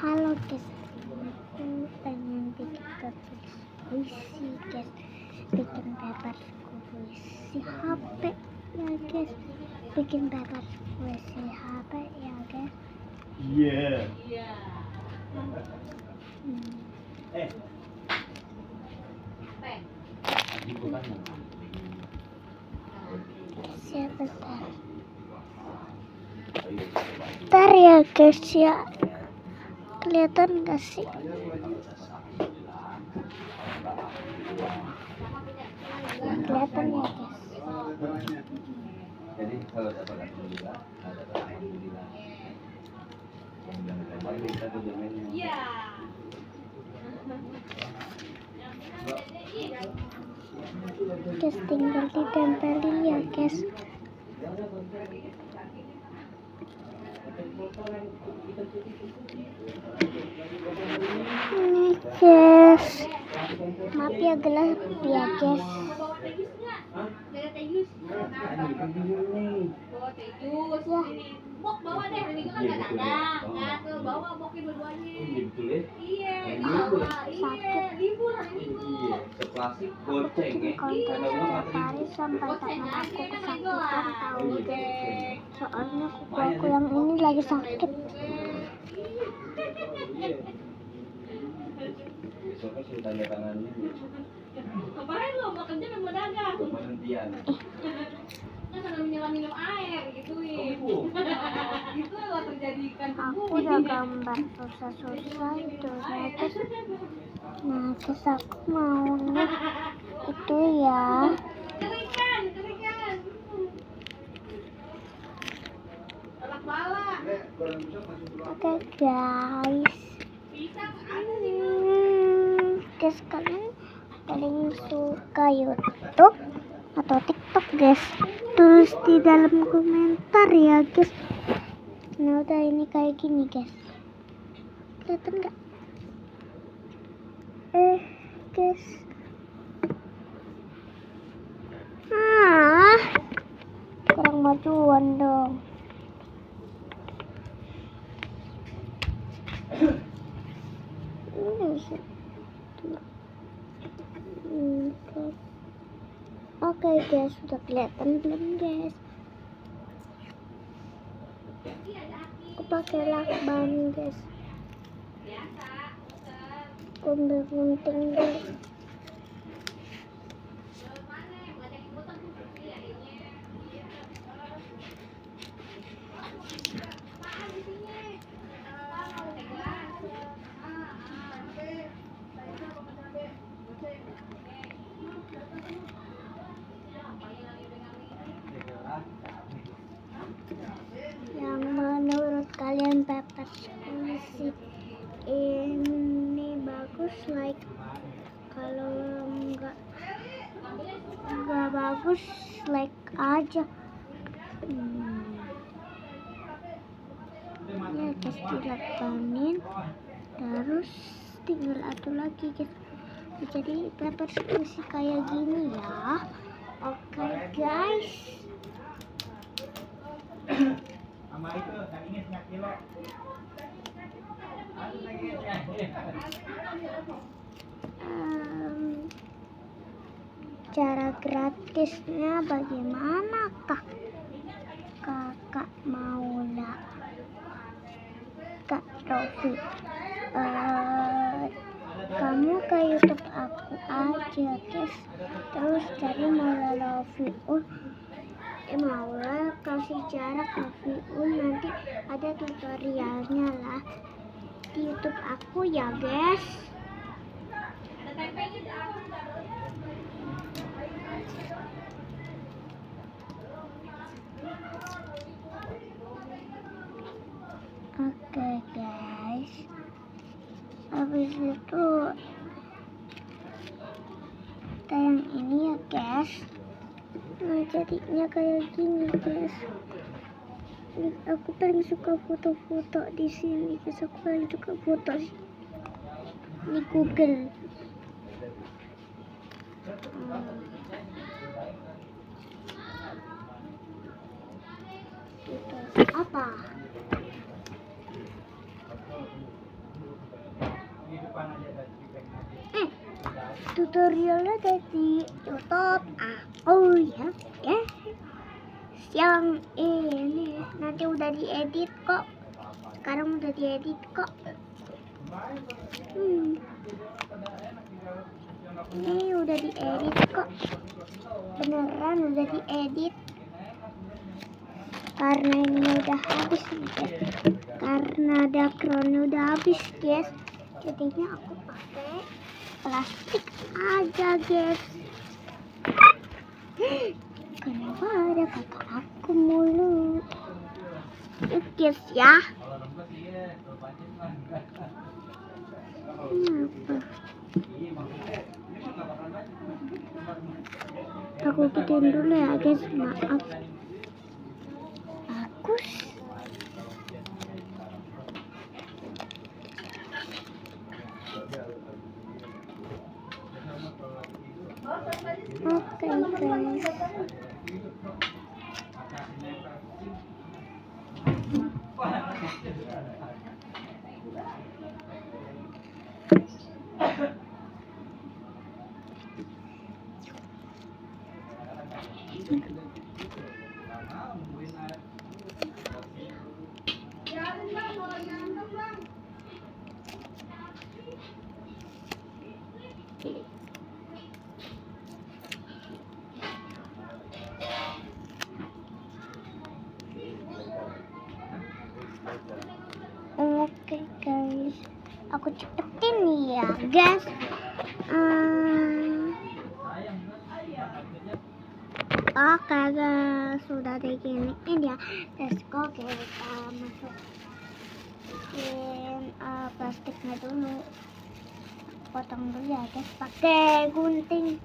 Halo guys, aku pengen bikin puisi guys, bikin paper puisi HP ya guys, bikin paper puisi HP ya guys. Iya. Sebentar. Bentar ya guys ya. Kelihatan gak sih? Kelihatan ya guys. Jadi kalau dapat alhamdulillah, ada alhamdulillah. Yang bisa domainnya. Iya. Guys, tinggal ditempelin ya guys. Ini guys, maaf ya gelap ya guys. Bok bawa deh, ini kan nggak ada, nggak tuh bawa bokin berduanya. Iya, libur hari Minggu. Iya, seplastik goceng ya. Konten setiap hari sampai tangan aku kesakitan tahu guys. Soalnya kuku aku yang ini lagi sakit. Besoknya suruh tanda tangannya. Ngapain lo mau kerja mau dagang? Penghentian. Kan sambil minum air gituin. Itu lo terjadikan. Aku udah gambar susah-susah itu guys. Nah guys, aku maunya itu ya. Keringan. Tolak bala. Oke guys. Pisang ada di Guys, kalian paling suka YouTube atau TikTok guys? Tulis di dalam komentar ya guys. Nah udah ini kayak gini guys. Kelihatan nggak? Guys. Kurang majuan dong. Oke guys, sudah kelihatan belum guys? Aku pakai lakban guys. Gunting guys. Yang menurut kalian paper puisi ini bagus, like. Kalau nggak bagus, like aja. Ya guys, dilakbanin terus tinggal atur lagi guys. Jadi paper puisi kayak gini ya. Oke guys. Cara gratisnya bagaimanakah Kakak Maula, Kak Rofi? Kamu ke YouTube aku aja guys, terus cari Maula Rofiul. Maula kasih jarak Rofiul, nanti ada tutorialnya lah di YouTube aku ya guys. Oke guys, habis itu kita yang ini ya guys. Nah jadinya kayak gini guys. Aku paling suka foto-foto di sini guys. Aku paling suka foto di Google. Itu apa? Tutorialnya dari YouTube aku ya. Yang ini nanti udah diedit kok. Sekarang udah diedit kok. Ini udah diedit kok. Beneran udah diedit. Karena ini udah habis guys. Karena backgroundnya udah habis guys. Jadinya aku pakai plastik aja guys. Kenapa ada kata aku mulu? Yuk guys ya. Kenapa? Aku gituin dulu ya guys, maaf. Bagus. Oke guys. Oke guys, aku cepetin ya guys. Oke guys, sudah diginiin ya. Let's go kita masukin plastiknya dulu. Potong dulu ya guys, pakai gunting.